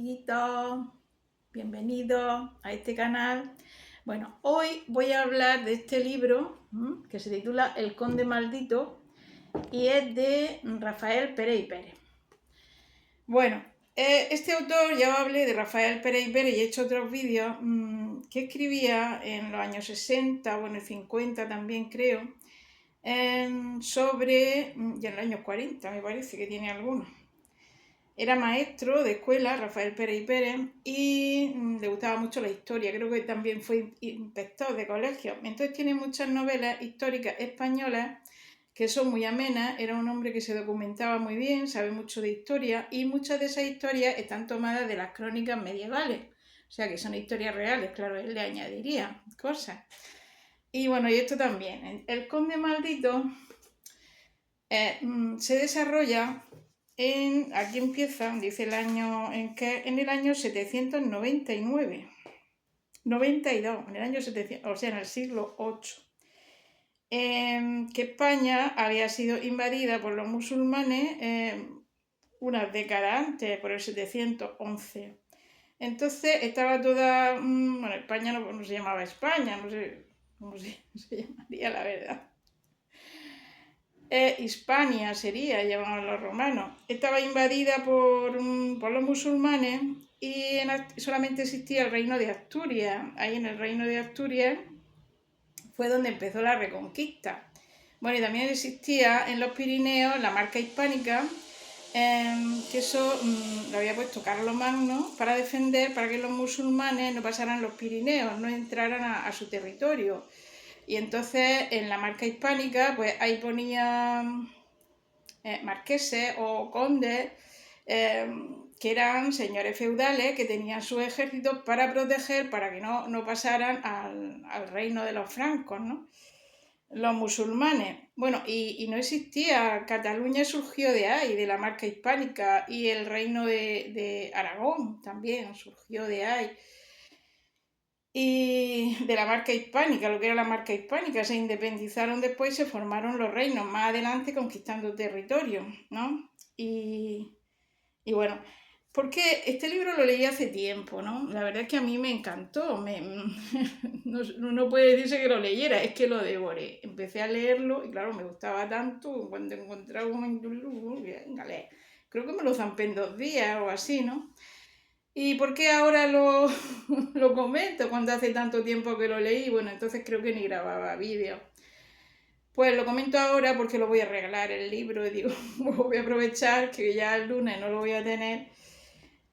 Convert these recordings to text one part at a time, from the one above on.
amiguitos, bienvenidos a este canal. Bueno, hoy voy a hablar de este libro que se titula El Conde Maldito y es de Rafael Pérez y Pérez. Bueno, este autor, ya hablé de Rafael Pérez y Pérez y he hecho otros vídeos que escribía en los años 60, bueno, 50 también creo, y en los años 40 me parece que tiene algunos. Era maestro de escuela, Rafael Pérez y Pérez, y le gustaba mucho la historia. Creo que también fue inspector de colegio. Entonces tiene muchas novelas históricas españolas que son muy amenas. Era un hombre que se documentaba muy bien, sabe mucho de historia, y muchas de esas historias están tomadas de las crónicas medievales. O sea que son historias reales, claro, él le añadiría cosas. Y bueno, y esto también. El Conde Maldito se desarrolla aquí empieza, dice el año en el año 799, 92, en el año 700, o sea, en el siglo VIII, que España había sido invadida por los musulmanes unas décadas antes, por el 711. Entonces estaba toda, bueno, España no se llamaba España, no sé cómo se llamaría la verdad. Hispania sería, llamaban los romanos. Estaba invadida por los musulmanes y solamente existía el reino de Asturias. Ahí en el reino de Asturias fue donde empezó la reconquista. Bueno, y también existía en los Pirineos la marca hispánica, que eso lo había puesto Carlomagno para defender, para que los musulmanes no pasaran los Pirineos, no entraran a su territorio. Y entonces en la marca hispánica, pues ahí ponían marqueses o condes que eran señores feudales que tenían sus ejércitos para proteger, para que no pasaran al reino de los francos, ¿no? Los musulmanes. Bueno, y no existía, Cataluña surgió de ahí, de la marca hispánica, y el reino de Aragón también surgió de ahí. Y de la marca hispánica, lo que era la marca hispánica, se independizaron después y se formaron los reinos, más adelante conquistando territorio, ¿no? Y bueno, porque este libro lo leí hace tiempo, ¿no? La verdad es que a mí me encantó, no puede decirse que lo leyera, es que lo devoré. Empecé a leerlo y claro, me gustaba tanto, cuando encontraba un momento, venga, leer. Creo que me lo zampé en 2 días o así, ¿no? ¿Y por qué ahora lo comento cuando hace tanto tiempo que lo leí? Bueno, entonces creo que ni grababa vídeo. Pues lo comento ahora porque lo voy a regalar el libro y digo, voy a aprovechar que ya el lunes no lo voy a tener.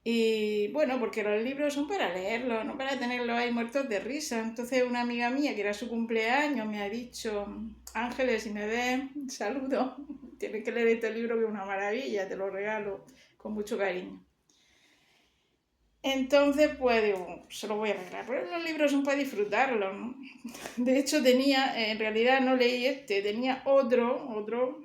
Y bueno, porque los libros son para leerlos, no para tenerlos ahí muertos de risa. Entonces una amiga mía, que era su cumpleaños, me ha dicho, Ángeles, si me ves, saludo, tienes que leer este libro que es una maravilla, te lo regalo con mucho cariño. Entonces, pues digo, se lo voy a regalar. Pero los libros son para disfrutarlos, ¿no? De hecho, en realidad no leí tenía otro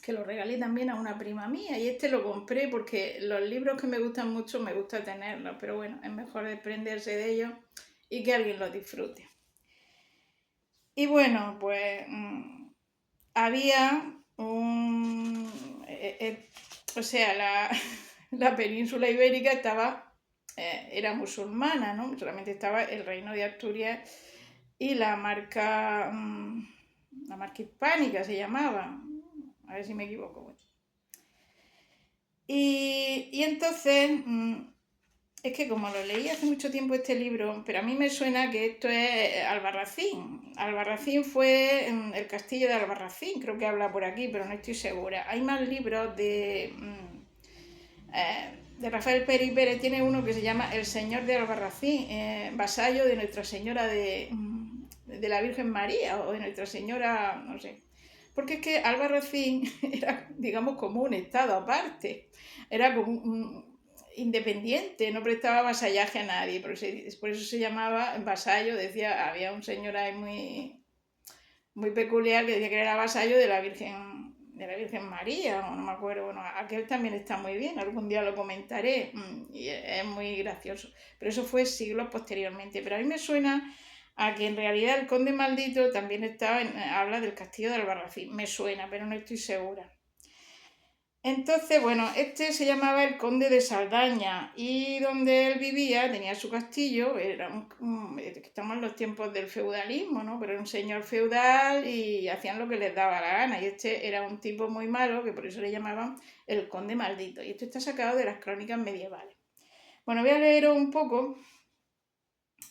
que lo regalé también a una prima mía y lo compré porque los libros que me gustan mucho me gusta tenerlos, pero bueno, es mejor desprenderse de ellos y que alguien los disfrute. Y bueno, pues había o sea, la península ibérica era musulmana, ¿no? Solamente estaba el reino de Asturias y la marca hispánica se llamaba, a ver si me equivoco. Bueno. Y entonces, es que como lo leí hace mucho tiempo este libro, pero a mí me suena que esto es Albarracín. Albarracín fue el castillo de Albarracín, creo que habla por aquí, pero no estoy segura. Hay más libros de Rafael Pérez Pérez, tiene uno que se llama El Señor de Albarracín, vasallo de Nuestra Señora de la Virgen María o de Nuestra Señora, no sé. Porque es que Albarracín era, digamos, como un estado aparte, era como independiente, no prestaba vasallaje a nadie, por eso se llamaba vasallo, decía, había un señor ahí muy peculiar que decía que era vasallo de la Virgen María, o no me acuerdo, bueno, aquel también está muy bien, algún día lo comentaré, y es muy gracioso, pero eso fue siglos posteriormente, pero a mí me suena a que en realidad el Conde Maldito también habla del castillo de Albarracín, me suena, pero no estoy segura. Entonces, bueno, este se llamaba el conde de Saldaña y donde él vivía tenía su castillo, estamos en los tiempos del feudalismo, ¿no? Pero era un señor feudal y hacían lo que les daba la gana y este era un tipo muy malo que por eso le llamaban el conde maldito y esto está sacado de las crónicas medievales. Bueno, voy a leer un poco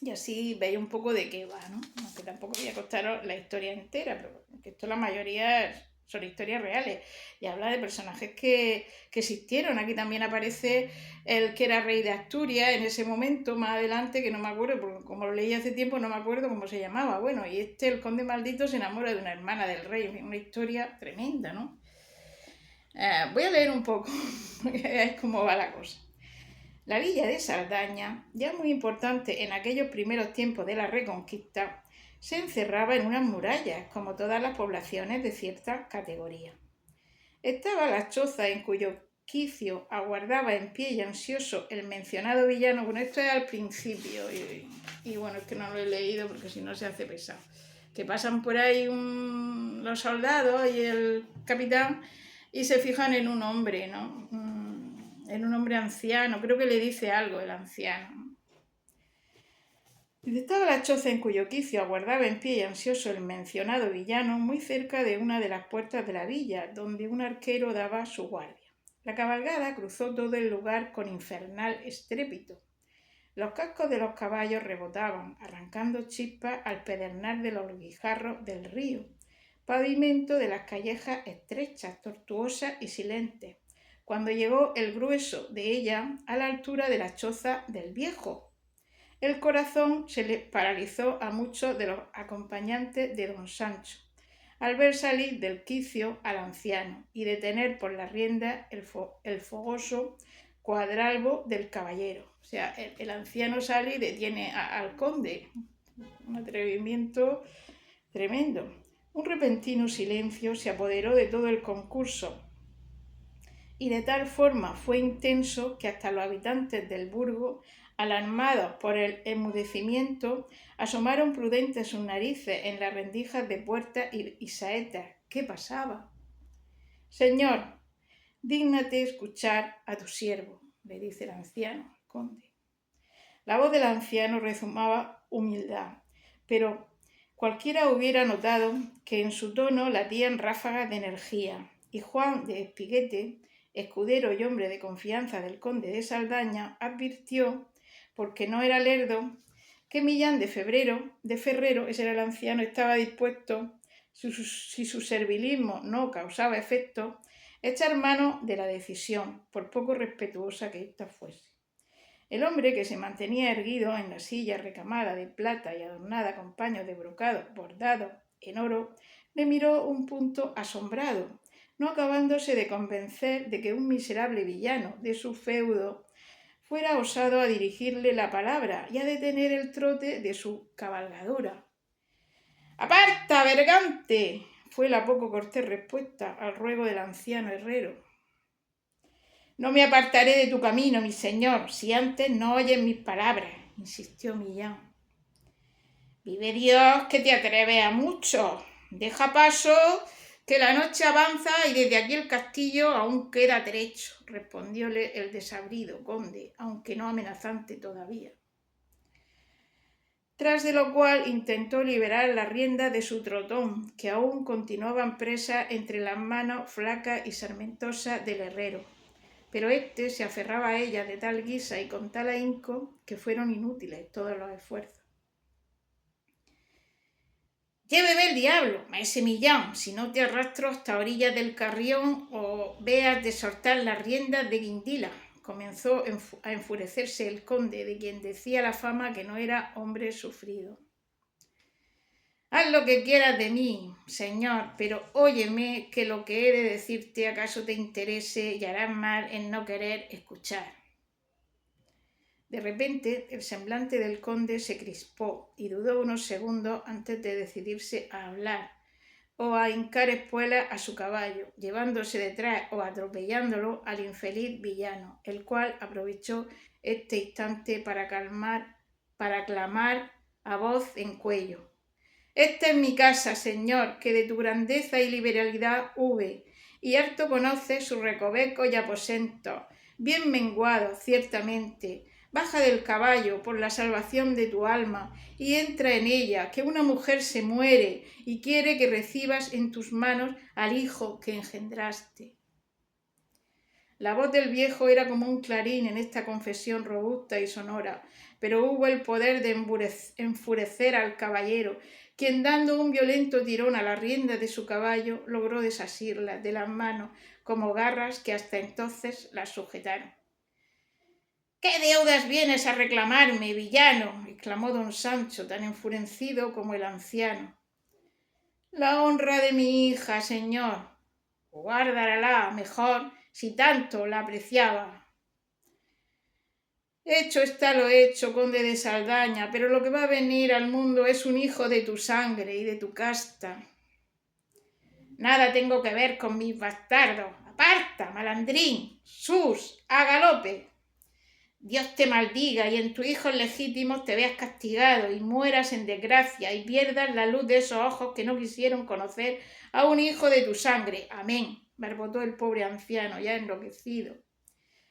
y así veis un poco de qué va, ¿no? Aunque tampoco voy a contaros la historia entera, pero que esto la mayoría son historias reales y habla de personajes que existieron. Aquí también aparece el que era rey de Asturias en ese momento, más adelante, que no me acuerdo, porque como lo leí hace tiempo no me acuerdo cómo se llamaba. Bueno, y el conde maldito, se enamora de una hermana del rey, una historia tremenda, ¿no? Voy a leer un poco, porque veáis cómo va la cosa. La villa de Saldaña, ya muy importante en aquellos primeros tiempos de la Reconquista, se encerraba en unas murallas, como todas las poblaciones de cierta categoría. Estaba la choza en cuyo quicio aguardaba en pie y ansioso el mencionado villano. Bueno, esto es al principio, y bueno, es que no lo he leído porque si no se hace pesado. Que pasan por ahí los soldados y el capitán y se fijan en un hombre, ¿no? En un hombre anciano, creo que le dice algo el anciano. Estaba la choza en cuyo quicio aguardaba en pie y ansioso el mencionado villano, muy cerca de una de las puertas de la villa, donde un arquero daba su guardia. La cabalgada cruzó todo el lugar con infernal estrépito. Los cascos de los caballos rebotaban, arrancando chispas al pedernal de los guijarros del río, pavimento de las callejas estrechas, tortuosas y silentes, cuando llegó el grueso de ella a la altura de la choza del viejo. El corazón se le paralizó a muchos de los acompañantes de don Sancho al ver salir del quicio al anciano y detener por la rienda el fogoso cuadralbo del caballero. O sea, el anciano sale y detiene al conde. Un atrevimiento tremendo. Un repentino silencio se apoderó de todo el concurso y de tal forma fue intenso que hasta los habitantes del burgo, alarmados por el enmudecimiento, asomaron prudentes sus narices en las rendijas de puertas y saetas. ¿Qué pasaba? Señor, dígnate escuchar a tu siervo, le dice el anciano, conde. La voz del anciano rezumaba humildad, pero cualquiera hubiera notado que en su tono latían ráfagas de energía, y Juan de Espiguete, escudero y hombre de confianza del conde de Saldaña, advirtió, porque no era lerdo, que Millán de Ferrero, ese era el anciano, estaba dispuesto, si su servilismo no causaba efecto, echar mano de la decisión, por poco respetuosa que ésta fuese. El hombre, que se mantenía erguido en la silla recamada de plata y adornada con paños de brocado bordado en oro, le miró un punto asombrado, no acabándose de convencer de que un miserable villano de su feudo fuera osado a dirigirle la palabra y a detener el trote de su cabalgadura. ¡Aparta, bergante! Fue la poco cortés respuesta al ruego del anciano herrero. No me apartaré de tu camino, mi señor, si antes no oyes mis palabras, insistió Millán. Vive Dios que te atreves a mucho. Deja paso, que la noche avanza y desde aquí el castillo aún queda trecho, respondióle el desabrido conde, aunque no amenazante todavía. Tras de lo cual intentó liberar la rienda de su trotón, que aún continuaban presa entre las manos flacas y sarmentosas del herrero. Pero éste se aferraba a ella de tal guisa y con tal ahínco que fueron inútiles todos los esfuerzos. Lléveme el diablo, maese Millán, si no te arrastro hasta orillas del carrión o veas de soltar las riendas de Guindila. Comenzó a enfurecerse el conde, de quien decía la fama que no era hombre sufrido. Haz lo que quieras de mí, señor, pero óyeme, que lo que he de decirte acaso te interese y harás mal en no querer escuchar. De repente el semblante del conde se crispó y dudó unos segundos antes de decidirse a hablar o a hincar espuelas a su caballo, llevándose detrás o atropellándolo al infeliz villano, el cual aprovechó este instante para clamar a voz en cuello. Esta es mi casa, señor, que de tu grandeza y liberalidad hube, y harto conoces sus recovecos y aposentos, bien menguado, ciertamente. Baja del caballo por la salvación de tu alma y entra en ella, que una mujer se muere y quiere que recibas en tus manos al hijo que engendraste. La voz del viejo era como un clarín en esta confesión robusta y sonora, pero hubo el poder de enfurecer al caballero, quien dando un violento tirón a la rienda de su caballo logró desasirlas de las manos como garras que hasta entonces las sujetaron. «¿Qué deudas vienes a reclamarme, villano?», exclamó don Sancho, tan enfurecido como el anciano. «La honra de mi hija, señor. Guárdala mejor si tanto la apreciaba». «Hecho está lo hecho, conde de Saldaña, pero lo que va a venir al mundo es un hijo de tu sangre y de tu casta». «Nada tengo que ver con mis bastardos. Aparta, malandrín. Sus, a galope». «Dios te maldiga y en tus hijos legítimos te veas castigado y mueras en desgracia y pierdas la luz de esos ojos que no quisieron conocer a un hijo de tu sangre. Amén», barbotó el pobre anciano, ya enloquecido.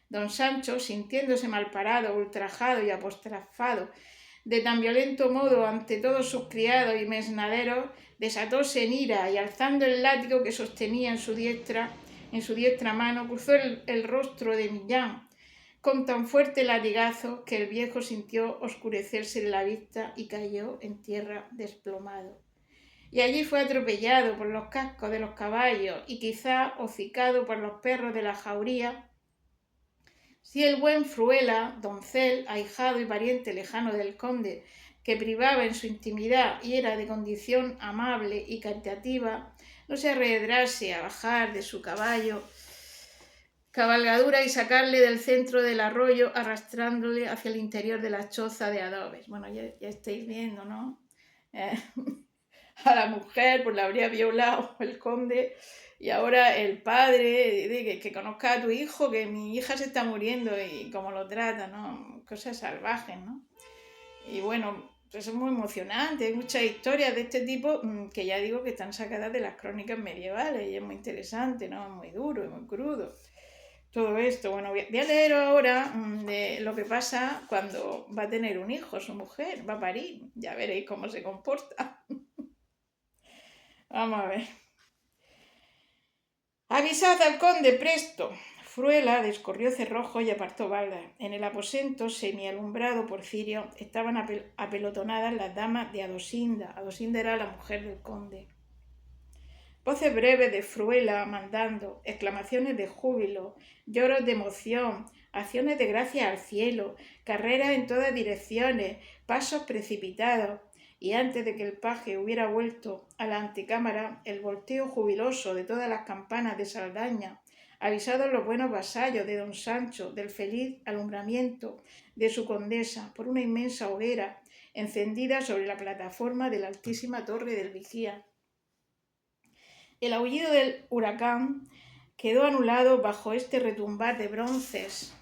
Don Sancho, sintiéndose malparado, ultrajado y apostrofado de tan violento modo ante todos sus criados y mesnaderos, desatóse en ira y alzando el látigo que sostenía en su diestra mano, cruzó el rostro de Millán con tan fuerte latigazo que el viejo sintió oscurecerse la vista y cayó en tierra desplomado. Y allí fue atropellado por los cascos de los caballos y quizá hocicado por los perros de la jauría, si el buen Fruela, doncel, ahijado y pariente lejano del conde, que privaba en su intimidad y era de condición amable y caritativa, no se arredrase a bajar de su cabalgadura y sacarle del centro del arroyo arrastrándole hacia el interior de la choza de adobes. Bueno, ya estáis viendo, ¿no? A la mujer pues la habría violado el conde y ahora el padre de que conozca a tu hijo, que mi hija se está muriendo y cómo lo trata, ¿no? Cosas salvajes, ¿no? Y bueno, pues es muy emocionante, hay muchas historias de este tipo que ya digo que están sacadas de las crónicas medievales y es muy interesante, ¿no? Muy duro y muy crudo. Todo esto, bueno, voy a leer ahora de lo que pasa cuando va a tener un hijo, su mujer, va a parir, ya veréis cómo se comporta. Vamos a ver. «Avisad al conde, presto». Fruela descorrió cerrojo y apartó baldas. En el aposento, semialumbrado por cirio, estaban apelotonadas las damas de Adosinda. Adosinda era la mujer del conde. Voces breves de Fruela mandando, exclamaciones de júbilo, lloros de emoción, acciones de gracia al cielo, carreras en todas direcciones, pasos precipitados, y antes de que el paje hubiera vuelto a la antecámara, el volteo jubiloso de todas las campanas de Saldaña, avisados los buenos vasallos de don Sancho del feliz alumbramiento de su condesa por una inmensa hoguera encendida sobre la plataforma de la altísima torre del vigía. El aullido del huracán quedó anulado bajo este retumbar de bronces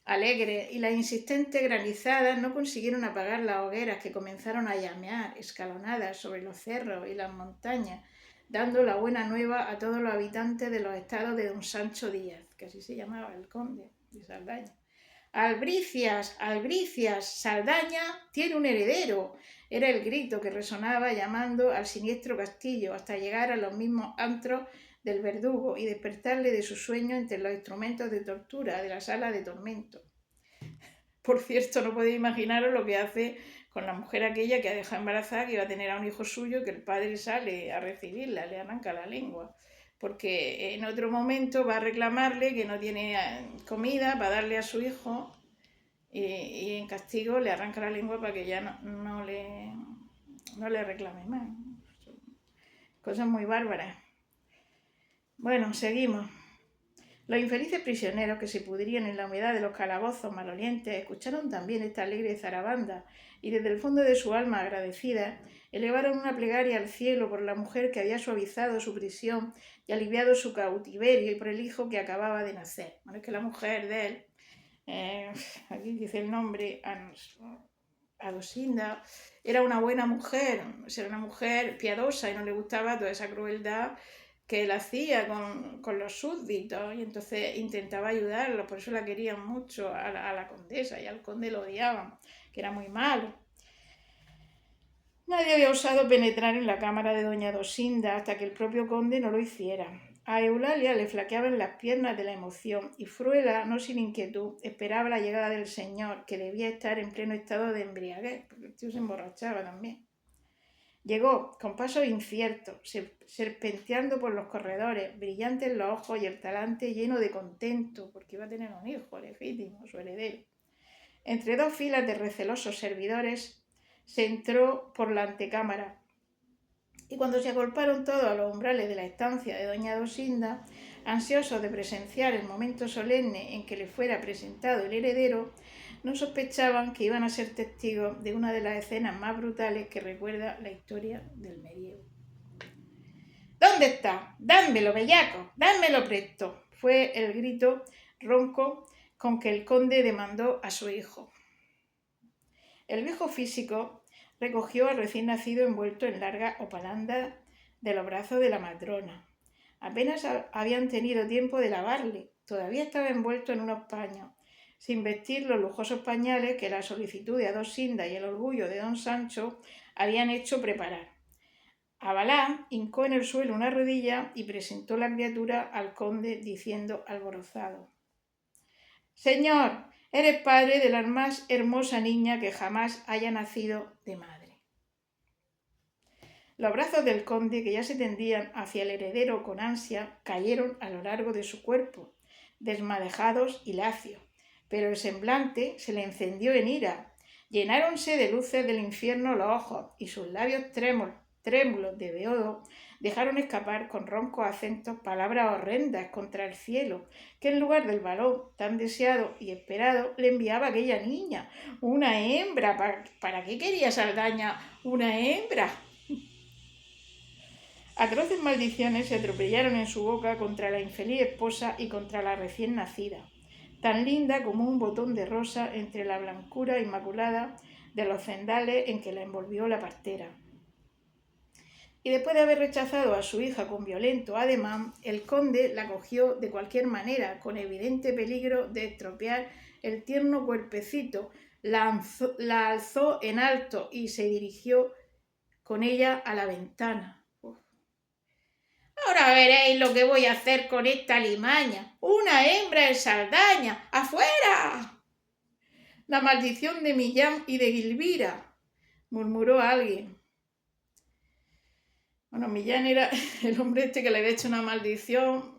alegres y las insistentes granizadas no consiguieron apagar las hogueras que comenzaron a llamear escalonadas sobre los cerros y las montañas, dando la buena nueva a todos los habitantes de los estados de don Sancho Díaz, que así se llamaba el conde de Saldaña. «¡Albricias! ¡Albricias! ¡Saldaña tiene un heredero!», era el grito que resonaba llamando al siniestro castillo hasta llegar a los mismos antros del verdugo y despertarle de su sueño entre los instrumentos de tortura de la sala de tormento. Por cierto, no podéis imaginaros lo que hace con la mujer aquella que ha dejado embarazada, que iba a tener a un hijo suyo, que el padre sale a recibirla, le arranca la lengua, porque en otro momento va a reclamarle que no tiene comida para darle a su hijo y en castigo le arranca la lengua para que ya no le reclame más. Cosas muy bárbaras. Bueno, seguimos. Los infelices prisioneros que se pudrían en la humedad de los calabozos malolientes escucharon también esta alegre zarabanda y desde el fondo de su alma agradecida elevaron una plegaria al cielo por la mujer que había suavizado su prisión y aliviado su cautiverio y por el hijo que acababa de nacer. Bueno, es que la mujer de él, aquí dice el nombre, Adosinda, era una buena mujer, era una mujer piadosa y no le gustaba toda esa crueldad que él hacía con los súbditos y entonces intentaba ayudarlos, por eso la querían mucho a la condesa y al conde lo odiaban, que era muy malo. Nadie había osado penetrar en la cámara de doña Dosinda hasta que el propio conde no lo hiciera. A Eulalia le flaqueaban las piernas de la emoción y Fruela, no sin inquietud, esperaba la llegada del señor, que debía estar en pleno estado de embriaguez, porque el tío se emborrachaba también. Llegó con pasos inciertos, serpenteando por los corredores, brillantes los ojos y el talante lleno de contento, porque iba a tener un hijo legítimo, su heredero. Entre dos filas de recelosos servidores, se entró por la antecámara, y cuando se agolparon todos a los umbrales de la estancia de doña Dosinda, ansiosos de presenciar el momento solemne en que le fuera presentado el heredero, no sospechaban que iban a ser testigos de una de las escenas más brutales que recuerda la historia del medievo. ¿Dónde está? ¡Dámelo, bellaco! ¡Dámelo presto! Fue el grito ronco con que el conde demandó a su hijo. El viejo físico recogió al recién nacido envuelto en larga hopalanda de los brazos de la matrona. Apenas habían tenido tiempo de lavarle, todavía estaba envuelto en unos paños, sin vestir los lujosos pañales que la solicitud de Adosinda y el orgullo de don Sancho habían hecho preparar. Abalá hincó en el suelo una rodilla y presentó la criatura al conde diciendo alborozado: «Señor, eres padre de la más hermosa niña que jamás haya nacido de madre». Los brazos del conde, que ya se tendían hacia el heredero con ansia, cayeron a lo largo de su cuerpo, desmadejados y lacios, pero el semblante se le encendió en ira. Llenáronse de luces del infierno los ojos y sus labios trémulos de beodo dejaron escapar con roncos acentos palabras horrendas contra el cielo, que en lugar del valor tan deseado y esperado le enviaba aquella niña, una hembra. ¿Para qué quería Saldaña una hembra? Atroces maldiciones se atropellaron en su boca contra la infeliz esposa y contra la recién nacida, tan linda como un botón de rosa entre la blancura inmaculada de los cendales en que la envolvió la partera. Y después de haber rechazado a su hija con violento ademán, el conde la cogió de cualquier manera, con evidente peligro de estropear el tierno cuerpecito, la alzó en alto y se dirigió con ella a la ventana. «Ahora veréis lo que voy a hacer con esta limaña. ¡Una hembra en Saldaña! ¡Afuera!». «La maldición de Millán y de Guilvira», murmuró alguien. Bueno, Millán era el hombre este que le había hecho una maldición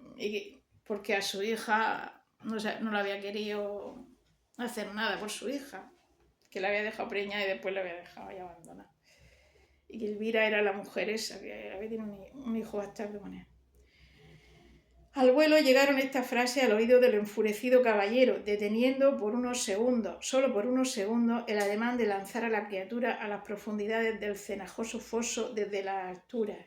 porque a su hija no le había querido hacer nada por su hija, que la había dejado preñada y después la había dejado ahí abandonada. Y que Elvira era la mujer esa, que había tenido un hijo bastardo con él. Al vuelo llegaron estas frases al oído del enfurecido caballero, deteniendo por unos segundos, solo por unos segundos, el ademán de lanzar a la criatura a las profundidades del cenagoso foso desde las alturas.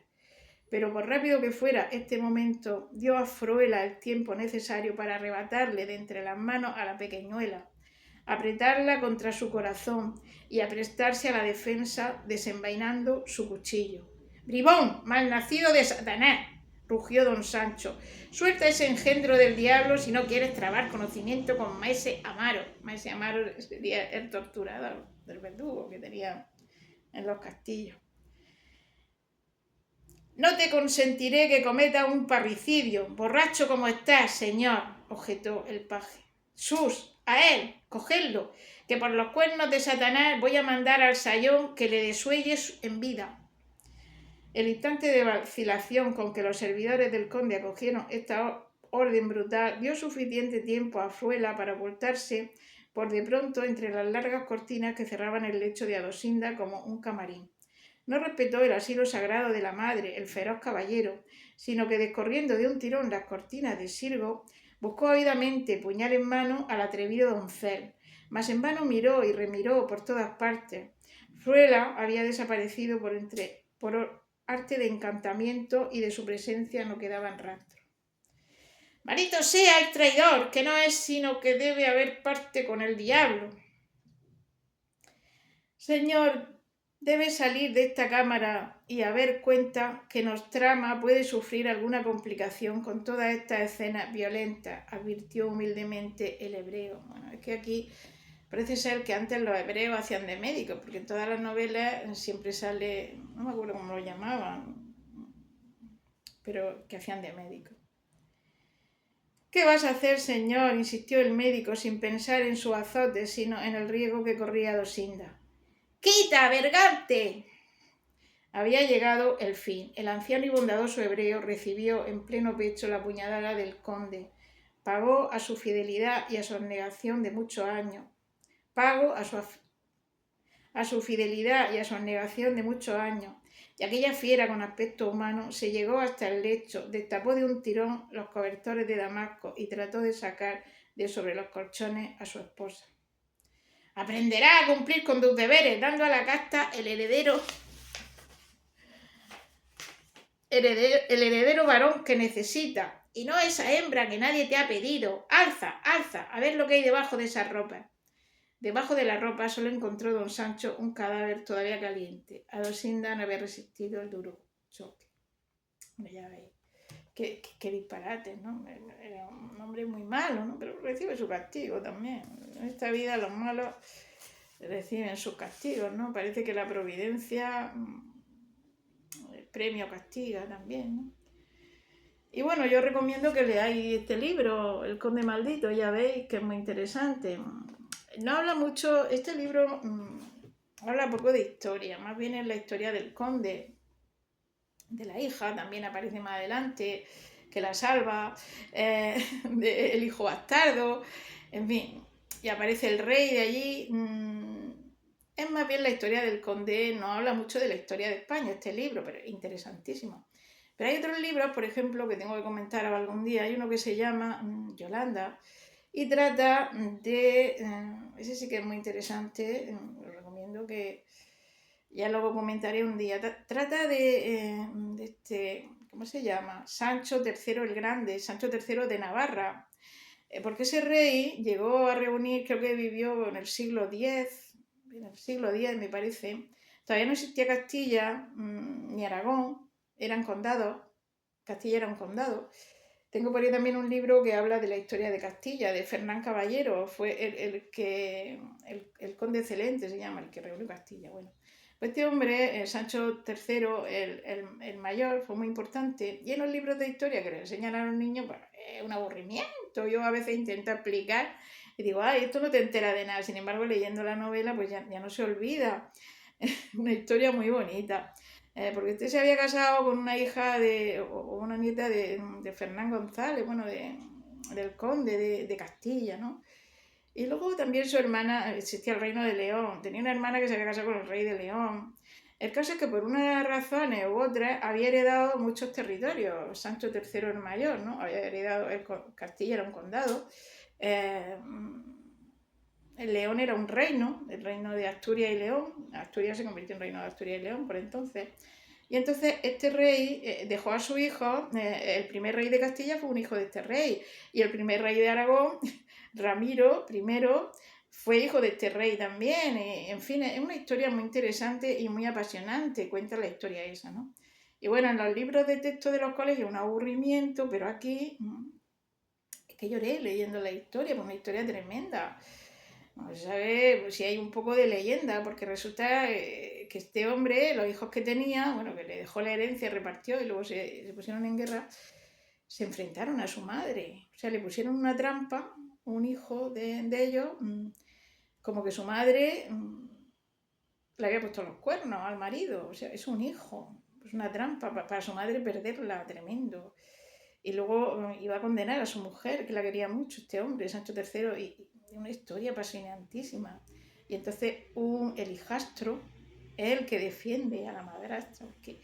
Pero por rápido que fuera este momento, dio a Fruela el tiempo necesario para arrebatarle de entre las manos a la pequeñuela, apretarla contra su corazón y aprestarse a la defensa desenvainando su cuchillo. «¡Bribón, malnacido de Satanás!», rugió don Sancho. «Suelta ese engendro del diablo si no quieres trabar conocimiento con maese Amaro». Maese Amaro sería el torturador del verdugo que tenía en los castillos. «No te consentiré que cometa un parricidio, borracho como estás, señor», objetó el paje. «Sus, a él, cogedlo, que por los cuernos de Satanás voy a mandar al sayón que le desuelle en vida». El instante de vacilación con que los servidores del conde acogieron esta orden brutal dio suficiente tiempo a Fruela para ocultarse por de pronto entre las largas cortinas que cerraban el lecho de Adosinda como un camarín. No respetó el asilo sagrado de la madre, el feroz caballero, sino que descorriendo de un tirón las cortinas de sirgo, buscó ávidamente, puñal en mano, al atrevido doncel, mas en vano miró y remiró por todas partes. Fruela había desaparecido por arte de encantamiento y de su presencia no quedaban rastros. «Maldito sea el traidor, que no es sino que debe haber parte con el diablo». «Señor debe salir de esta cámara y haber cuenta que Nostrama puede sufrir alguna complicación con todas estas escenas violentas, advirtió humildemente el hebreo. Bueno, es que aquí parece ser que antes los hebreos hacían de médicos, porque en todas las novelas siempre sale, no me acuerdo cómo lo llamaban, pero que hacían de médicos. ¿Qué vas a hacer, señor?, insistió el médico sin pensar en su azote, sino en el riesgo que corría Dosinda. ¡Quita, Bergante! Había llegado el fin. El anciano y bondadoso hebreo recibió en pleno pecho la puñalada del conde. Pagó a su fidelidad y a su abnegación de muchos años. A su fidelidad y a su abnegación de muchos años. Y aquella fiera con aspecto humano se llegó hasta el lecho, destapó de un tirón los cobertores de Damasco y trató de sacar de sobre los colchones a su esposa. Aprenderá a cumplir con tus deberes, dando a la casta el heredero varón que necesita, y no esa hembra que nadie te ha pedido. Alza, alza, a ver lo que hay debajo de esa ropa. Debajo de la ropa solo encontró don Sancho un cadáver todavía caliente. A Dosinda no había resistido el duro choque. Ya veis, qué disparate, ¿no? Era un hombre muy malo, ¿no? Pero recibe su castigo también. En esta vida los malos reciben sus castigos, ¿no? Parece que la providencia premio castiga también, ¿no? Y bueno, yo recomiendo que leáis este libro, El Conde Maldito, ya veis que es muy interesante. No habla mucho, este libro habla poco de historia, más bien es la historia del conde, de la hija, también aparece más adelante, que la salva, el hijo bastardo, en fin, y aparece el rey de allí. Es más bien la historia del conde, no habla mucho de la historia de España este libro, pero es interesantísimo. Pero hay otros libros, por ejemplo, que tengo que comentar algún día. Hay uno que se llama Yolanda y trata de... ese sí que es muy interesante, lo recomiendo, que ya luego comentaré un día. Trata de este, ¿cómo se llama? Sancho III el Grande, Sancho III de Navarra. Porque ese rey llegó a reunir, creo que vivió en el siglo X, me parece. Todavía no existía Castilla ni Aragón, eran condados. Castilla era un condado. Tengo por ahí también un libro que habla de la historia de Castilla, de Fernán Caballero, fue el conde excelente, se llama, el que reunió Castilla. Bueno, pues este hombre, Sancho III, el mayor, fue muy importante. Y en los libros de historia que le enseñan a los niños, pues, es un aburrimiento. Yo a veces intento explicar y digo, ay, esto no te entera de nada. Sin embargo, leyendo la novela, pues ya no se olvida. Una historia muy bonita. Porque este se había casado con una hija o una nieta de Fernán González, bueno, del conde de Castilla, ¿no? Y luego también su hermana, existía el reino de León, tenía una hermana que se había casado con el rey de León. El caso es que por unas razones u otras había heredado muchos territorios, Sancho III el Mayor, ¿no? Había heredado, Castilla era un condado, el León era un reino, el reino de Asturias y León. Asturias se convirtió en reino de Asturias y León por entonces. Y entonces este rey dejó a su hijo, el primer rey de Castilla fue un hijo de este rey, y el primer rey de Aragón, Ramiro I, fue hijo de este rey también. En fin, es una historia muy interesante y muy apasionante, cuenta la historia esa, ¿no? Y bueno, en los libros de texto de los colegios un aburrimiento, pero aquí es que lloré leyendo la historia, pues una historia tremenda. No se sabe si hay un poco de leyenda, porque resulta que este hombre, los hijos que tenía, bueno, que le dejó la herencia, repartió y luego se pusieron en guerra, se enfrentaron a su madre. O sea, le pusieron una trampa, un hijo de ellos, como que su madre le había puesto los cuernos al marido. O sea, es un hijo, es una trampa para su madre perderla, tremendo. Y luego iba a condenar a su mujer, que la quería mucho, este hombre, Sancho III, y una historia apasionantísima. Y entonces el hijastro es el que defiende a la madrastra, porque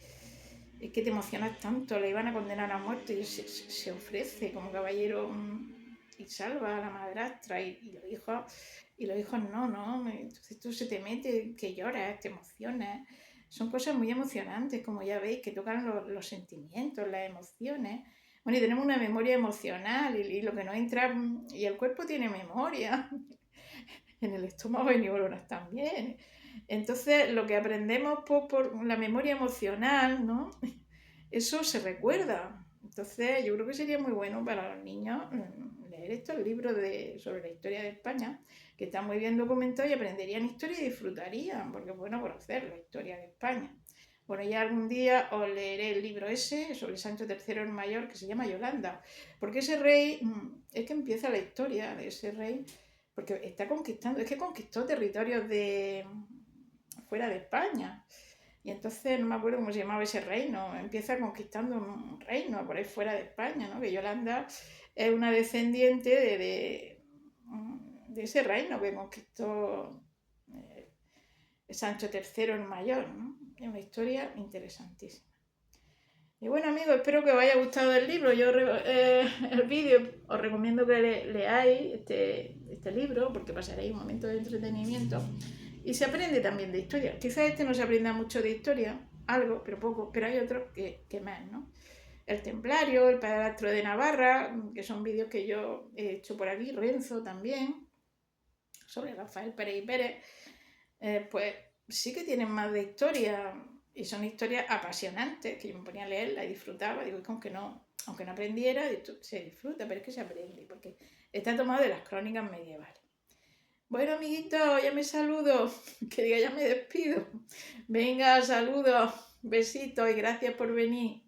es que te emocionas tanto, le iban a condenar a muerte y se ofrece como caballero y salva a la madrastra y los hijos no, entonces tú se te mete, que lloras, te emocionas. Son cosas muy emocionantes, como ya veis, que tocan los sentimientos, las emociones. Bueno, y tenemos una memoria emocional y lo que nos entra, y el cuerpo tiene memoria, en el estómago hay neuronas también. Entonces, lo que aprendemos por la memoria emocional, ¿no? Eso se recuerda. Entonces, yo creo que sería muy bueno para los niños leer estos libros sobre la historia de España, que están muy bien documentados y aprenderían historia y disfrutarían, porque es bueno conocer la historia de España. Bueno, ya algún día os leeré el libro ese sobre Sancho III el Mayor, que se llama Yolanda, porque ese rey, es que empieza la historia de ese rey, porque está conquistando, es que conquistó territorios de fuera de España. Y entonces no me acuerdo cómo se llamaba ese reino. Empieza conquistando un reino por ahí fuera de España, ¿no? Que Yolanda es una descendiente de ese reino que conquistó Sancho III el Mayor, ¿no? Es una historia interesantísima. Y bueno, amigos, espero que os haya gustado el libro. El vídeo, os recomiendo que leáis este libro porque pasaréis un momento de entretenimiento y se aprende también de historia. Quizás no se aprenda mucho de historia, algo, pero poco, pero hay otros que más, ¿no? El Templario, el Padrastro de Navarra, que son vídeos que yo he hecho por aquí, Renzo también, sobre Rafael Pérez y Pérez, pues sí que tienen más de historia y son historias apasionantes, que yo me ponía a leerla y disfrutaba, digo, que aunque no aprendiera, se disfruta, pero es que se aprende, porque está tomado de las crónicas medievales. Bueno, amiguitos, ya me saludo, que diga ya me despido. Venga, saludos, besitos y gracias por venir.